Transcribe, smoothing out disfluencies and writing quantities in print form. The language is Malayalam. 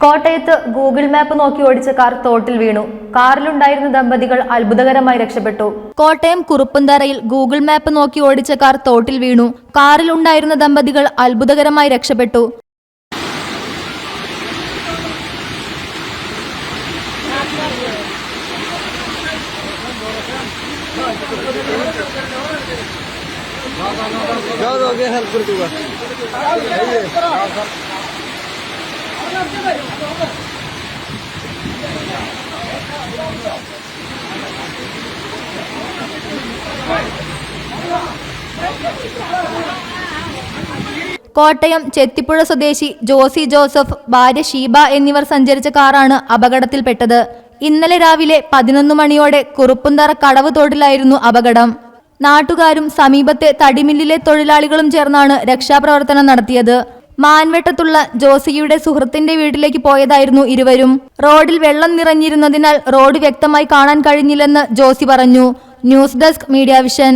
കോട്ടയത്ത് ഗൂഗിൾ മാപ്പ് നോക്കി ഓടിച്ച കാർ തോട്ടിൽ വീണു. കാറിലുണ്ടായിരുന്ന ദമ്പതികൾ അത്ഭുതകരമായി രക്ഷപ്പെട്ടു. കോട്ടയം കുറുപ്പന്തറയിൽ ഗൂഗിൾ മാപ്പ് നോക്കി ഓടിച്ച കാർ തോട്ടിൽ വീണു. കാറിലുണ്ടായിരുന്ന ദമ്പതികൾ അത്ഭുതകരമായി രക്ഷപ്പെട്ടു. കോട്ടയം ചെത്തിപ്പുഴ സ്വദേശി ജോസി ജോസഫ്, ഭാര്യ ഷീബ എന്നിവർ സഞ്ചരിച്ച കാറാണ് അപകടത്തിൽപ്പെട്ടത്. ഇന്നലെ രാവിലെ 11 മണിയോടെ കുറുപ്പന്തറ കടവ് തോട്ടിലായിരുന്നു അപകടം. നാട്ടുകാരും സമീപത്തെ തടിമില്ലിലെ തൊഴിലാളികളും ചേർന്നാണ് രക്ഷാപ്രവർത്തനം നടത്തിയത്. മാൻവെട്ടത്തുള്ള ജോസിയുടെ സുഹൃത്തിന്റെ വീട്ടിലേക്ക് പോയതായിരുന്നു ഇരുവരും. റോഡിൽ വെള്ളം നിറഞ്ഞിരുന്നതിനാൽ റോഡ് വ്യക്തമായി കാണാൻ കഴിഞ്ഞില്ലെന്ന് ജോസി പറഞ്ഞു. News desk media vision.